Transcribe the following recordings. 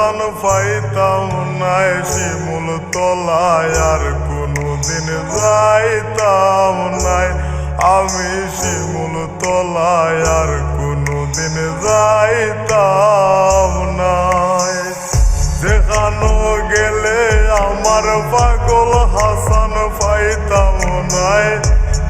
হাসান পাইতাম নাই, শিমুল তলায় আর কোনোদিন যাইতাম নাই। আমি শিমুল তলায় আর কোনোদিন যাইতাম নাই। যেখানো গেলে আমার পাগল হাসান পাইতাম নাই,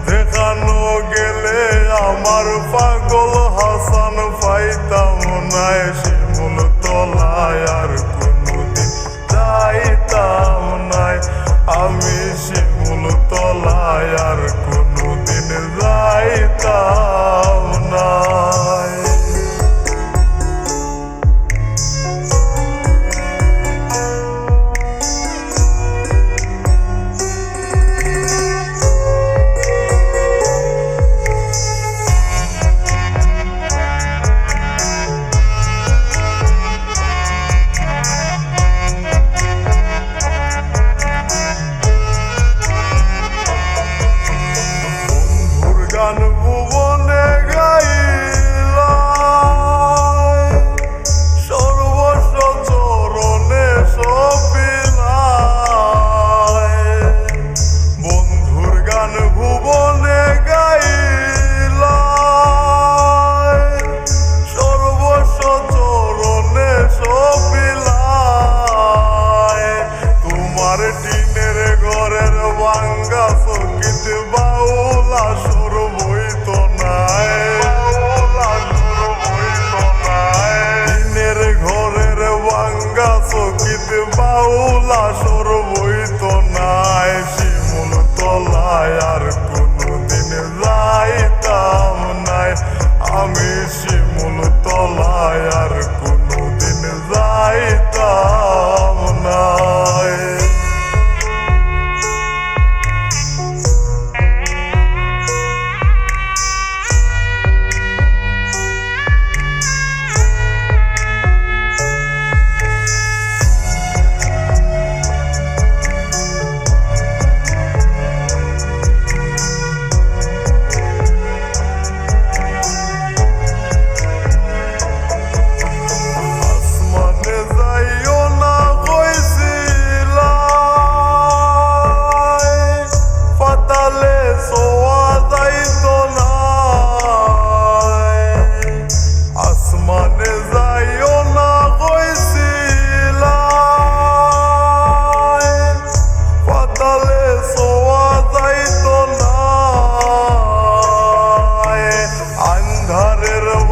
যেখানো গেলে আমার পাগল হাসান পাইতাম নাই। শিমুল তলায় আর কোনোদিন যাইতাম নাই, আমি শিমুল তলায় আর কোনোদিন যাইতাম নাই। গান ভুবনে গাইলাই, সর্বস্ব চরণে সপিলাই। বন্ধুর গান ভুবনে গাইলাই, সর্বস্ব চরণে সপিলাই। তোমার টিনের ঘরের ভাঙ্গা চকিতে বাউলা সুর বইত নাই, টিনের ঘরের ভাঙ্গা চকিতে বাউলা সুর বইত নাই। শিমুল তলায় আর কোনোদিন যাইতাম নাই, আমি শিমুল তলায় আর কোনোদিন যাইতাম নাই।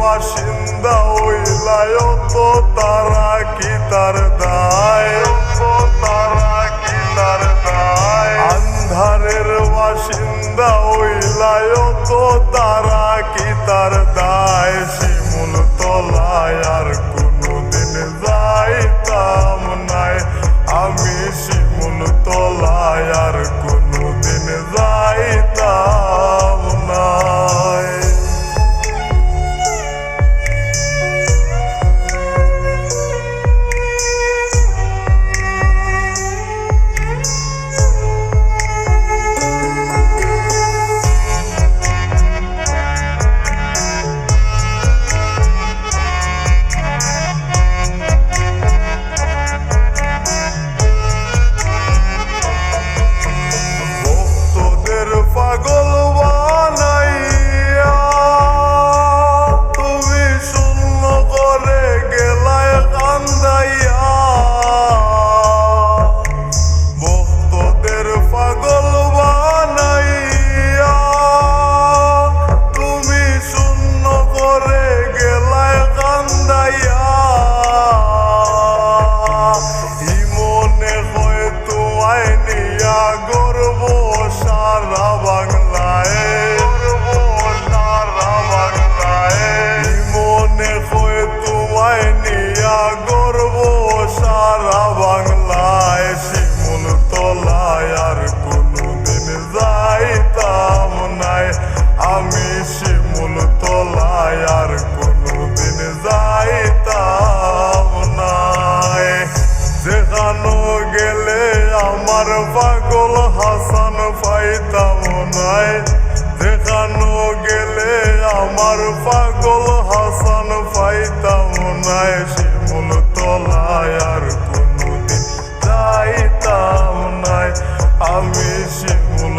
বাসিন্দা হইলাই তো তারা কি তার দায়, তারা কি তার দায়। আন্ধারের বাসিন্দা হইলাই তো তারা কি তার দায়। শিমুল তলায় আর কোনোদিন যাইতাম নাই, আমি শিমুল তলায় আর কোনোদিন যাইতাম নাই। পাগল বানাইয়া তুমি শূন্য করে গেলায় কান্দাইয়া, ভক্তদের পাগল বানাইয়া তুমি শূন্য করে গেলায় কান্দাইয়া। মনে হয় তোমায় নিয়া গর্ব সারা বাংলায়, সারা বাংলায়। মনে হয় তোমায় নিয়া গর্ব সারা বাংলায়। শিমুল তলায় আর কোনোদিন যাইতাম নাই, আমি শিমুল তলায় আর কোনোদিন যাইতাম নাই। যেখানো গেলে আমার পাগল হাসান পাইতাম নাই, যেখানো গেলে আমার পাগল হাসান পাইতাম নাই। শিমুল তলায় আর কোনোদিন যাইতাম নাই। আমি শিমুল